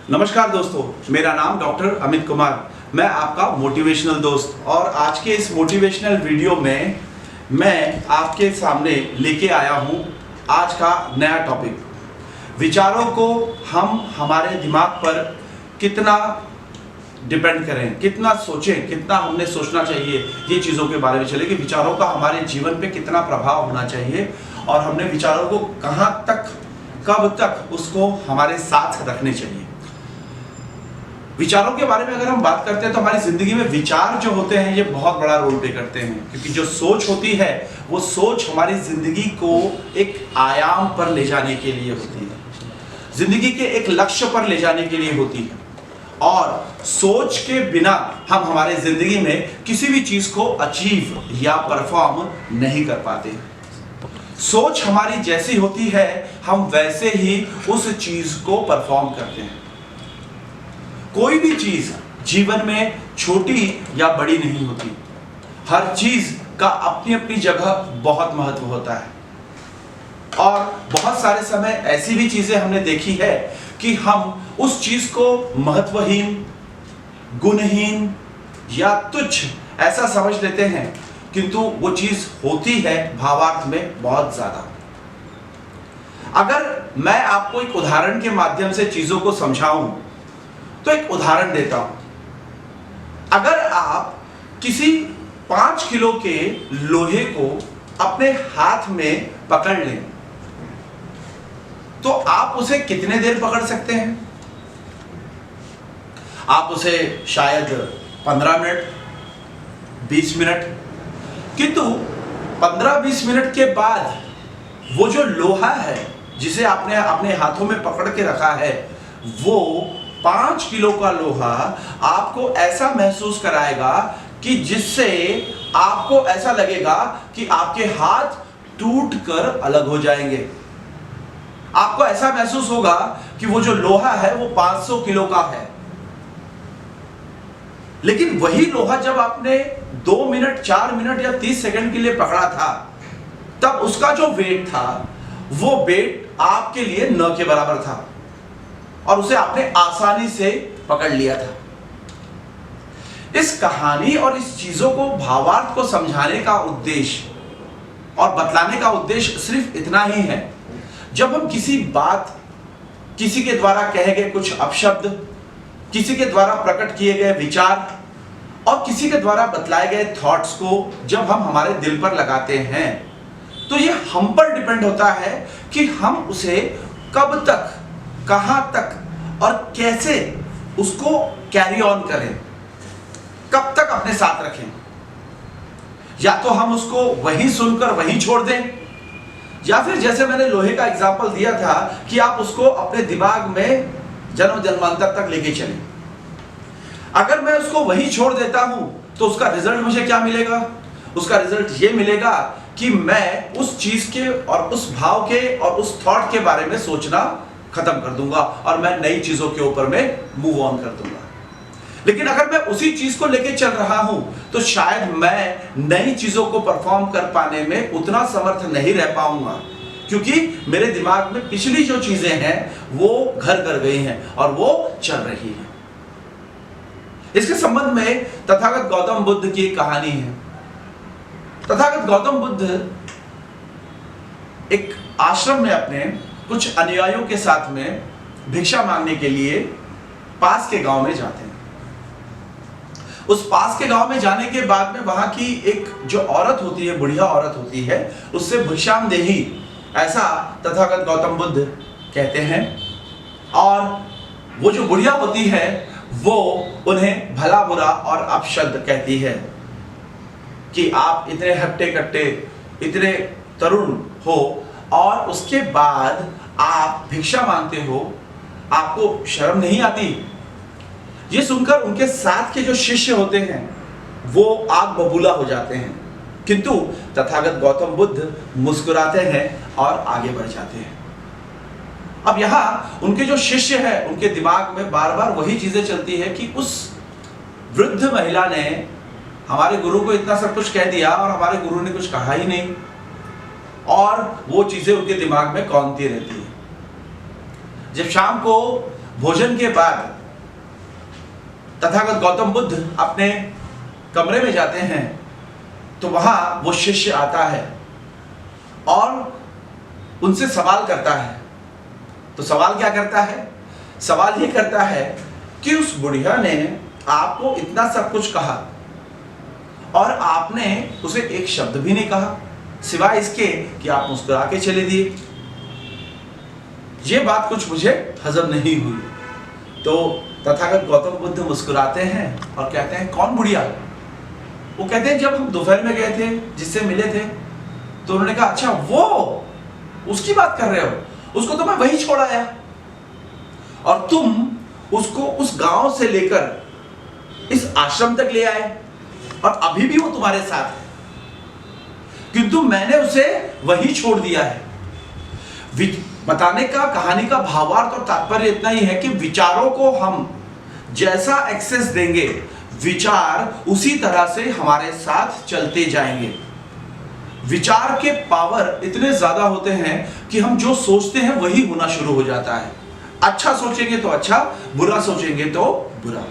नमस्कार दोस्तों, मेरा नाम डॉक्टर अमित कुमार। मैं आपका मोटिवेशनल दोस्त और आज के इस मोटिवेशनल वीडियो में मैं आपके सामने लेके आया हूँ आज का नया टॉपिक। विचारों को हम हमारे दिमाग पर कितना डिपेंड करें, कितना सोचें, कितना हमने सोचना चाहिए, ये चीज़ों के बारे में चले कि विचारों का हमारे जीवन पे कितना प्रभाव होना चाहिए और हमने विचारों को कहाँ तक, कब तक उसको हमारे साथ रखने चाहिए। विचारों के बारे में अगर हम बात करते हैं तो हमारी जिंदगी में विचार जो होते हैं ये बहुत बड़ा रोल प्ले करते हैं, क्योंकि जो सोच होती है वो सोच हमारी जिंदगी को एक आयाम पर ले जाने के लिए होती है, जिंदगी के एक लक्ष्य पर ले जाने के लिए होती है। और सोच के बिना हम हमारे जिंदगी में किसी भी चीज को अचीव या परफॉर्म नहीं कर पाते। सोच हमारी जैसी होती है हम वैसे ही उस चीज को परफॉर्म करते हैं। कोई भी चीज जीवन में छोटी या बड़ी नहीं होती, हर चीज का अपनी अपनी जगह बहुत महत्व होता है। और बहुत सारे समय ऐसी भी चीजें हमने देखी है कि हम उस चीज को महत्वहीन, गुणहीन या तुच्छ ऐसा समझ लेते हैं, किंतु वो चीज होती है भावार्थ में बहुत ज्यादा। अगर मैं आपको एक उदाहरण के माध्यम से चीजों को समझाऊं तो एक उदाहरण देता हूं। अगर आप किसी 5 किलो के लोहे को अपने हाथ में पकड़ लें तो आप उसे कितने देर पकड़ सकते हैं? आप उसे शायद 15 मिनट, 20 मिनट, किंतु 15-20 मिनट के बाद वो जो लोहा है जिसे आपने अपने हाथों में पकड़ के रखा है, वो 5 किलो का लोहा आपको ऐसा महसूस कराएगा कि जिससे आपको ऐसा लगेगा कि आपके हाथ टूटकर अलग हो जाएंगे। आपको ऐसा महसूस होगा कि वो जो लोहा है वो 500 किलो का है। लेकिन वही लोहा जब आपने 2 मिनट, 4 मिनट या 30 सेकंड के लिए पकड़ा था, तब उसका जो वेट था वो वेट आपके लिए न के बराबर था और उसे आपने आसानी से पकड़ लिया था। इस कहानी और इस चीजों को, भावार्थ को समझाने का उद्देश्य और बतलाने का उद्देश्य सिर्फ इतना ही है, जब हम किसी बात, किसी के द्वारा कहे गए कुछ अपशब्द, किसी के द्वारा प्रकट किए गए विचार और किसी के द्वारा बतलाए गए थॉट्स को जब हम हमारे दिल पर लगाते हैं तो ये हम पर डिपेंड होता है कि हम उसे कब तक, कहां तक और कैसे उसको कैरी ऑन करें, कब तक अपने साथ रखें। या तो हम उसको वहीं सुनकर वहीं छोड़ दें, या फिर जैसे मैंने लोहे का एग्जांपल दिया था कि आप उसको अपने दिमाग में जन्म जन्मांतर तक लेके चलें। अगर मैं उसको वहीं छोड़ देता हूं तो उसका रिजल्ट मुझे क्या मिलेगा? उसका रिजल्ट ये मिलेगा कि मैं उस चीज के और उस भाव के और उस थॉट के बारे में सोचना खत्म कर दूंगा और मैं नई चीजों के ऊपर में मूव ऑन कर दूंगा। लेकिन अगर मैं उसी चीज को लेके चल रहा हूं तो शायद मैं नई चीजों को परफॉर्म कर पाने में उतना समर्थ नहीं रह पाऊंगा, क्योंकि मेरे दिमाग में पिछली जो चीजें हैं वो घर कर गई हैं और वो चल रही हैं। इसके संबंध में तथागत गौतम बुद्ध की एक कहानी है। तथागत गौतम बुद्ध एक आश्रम में अपने कुछ अनुयायियों के साथ में भिक्षा मांगने के लिए पास के गांव में जाते हैं। उस पास के गांव में जाने के बाद में वहां की एक जो औरत होती है, बुढ़िया औरत होती है, उससे भिक्षामदेही, ऐसा तथागत गौतम बुद्ध कहते हैं। और वो जो बुढ़िया होती है वो उन्हें भला बुरा और अपशब्द कहती है कि आप इतने हट्टे कट्टे, इतने तरुण हो और उसके बाद आप भिक्षा मांगते हो, आपको शर्म नहीं आती? ये सुनकर उनके साथ के जो शिष्य होते हैं वो आग बबूला हो जाते हैं, किंतु तथागत गौतम बुद्ध मुस्कुराते हैं और आगे बढ़ जाते हैं। अब यहाँ उनके जो शिष्य हैं उनके दिमाग में बार बार वही चीजें चलती है कि उस वृद्ध महिला ने हमारे गुरु को इतना सब कुछ कह दिया और हमारे गुरु ने कुछ कहा ही नहीं, और वो चीजें उनके दिमाग में कौंधती रहती है। जब शाम को भोजन के बाद तथागत गौतम बुद्ध अपने कमरे में जाते हैं तो वहां वो शिष्य आता है और उनसे सवाल करता है। तो सवाल क्या करता है? सवाल ये करता है कि उस बुढ़िया ने आपको इतना सब कुछ कहा और आपने उसे एक शब्द भी नहीं कहा सिवाय इसके कि आप मुस्कुरा के चले दिए। ये बात कुछ मुझे हजम नहीं हुई। तो तथागत गौतम बुद्ध मुस्कुराते हैं और कहते हैं, कौन बुढ़िया? वो कहते हैं, जब हम दोपहर में गए थे, जिससे मिले थे। तो उन्होंने कहा, अच्छा वो उसकी बात कर रहे हो, उसको तो मैं वही छोड़ आया और तुम उसको उस गांव से लेकर इस आश्रम तक ले आए और अभी भी वो तुम्हारे साथ है, किंतु मैंने उसे वही छोड़ दिया है। बताने का, कहानी का भावार्थ और तात्पर्य इतना ही है कि विचारों को हम जैसा एक्सेस देंगे, विचार उसी तरह से हमारे साथ चलते जाएंगे। विचार के पावर इतने ज्यादा होते हैं कि हम जो सोचते हैं वही होना शुरू हो जाता है। अच्छा सोचेंगे तो अच्छा, बुरा सोचेंगे तो बुरा।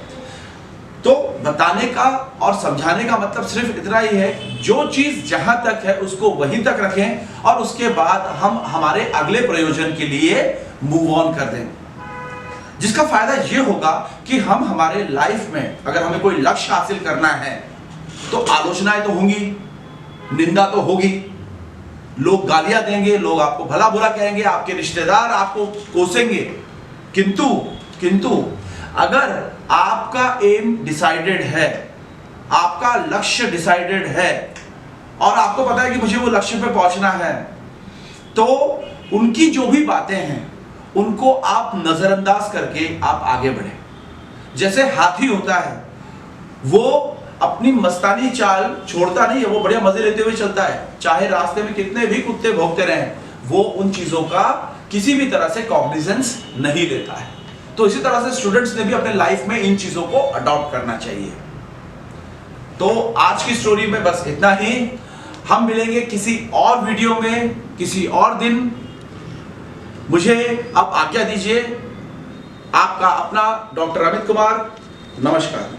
तो बताने का और समझाने का मतलब सिर्फ इतना ही है, जो चीज जहां तक है उसको वहीं तक रखें और उसके बाद हम हमारे अगले प्रयोजन के लिए मूव ऑन कर दें। जिसका फायदा यह होगा कि हम हमारे लाइफ में अगर हमें कोई लक्ष्य हासिल करना है तो आलोचनाएं तो होंगी, निंदा तो होगी, लोग गालियां देंगे, लोग आपको भला बुरा कहेंगे, आपके रिश्तेदार आपको कोसेंगे। किंतु अगर आपका एम डिसाइडेड है, आपका लक्ष्य डिसाइडेड है और आपको पता है कि मुझे वो लक्ष्य पे पहुंचना है, तो उनकी जो भी बातें हैं उनको आप नजरअंदाज करके आप आगे बढ़े। जैसे हाथी होता है, वो अपनी मस्तानी चाल छोड़ता नहीं है, वो बढ़िया मजे लेते हुए चलता है, चाहे रास्ते में कितने भी कुत्ते भौंकते रहें, वो उन चीजों का किसी भी तरह से कॉग्निजेंस नहीं लेता है। तो इसी तरह से स्टूडेंट्स ने भी अपने लाइफ में इन चीजों को अडॉप्ट करना चाहिए। तो आज की स्टोरी में बस इतना ही। हम मिलेंगे किसी और वीडियो में किसी और दिन। मुझे आप आज्ञा दीजिए। आपका अपना डॉक्टर अमित कुमार। नमस्कार।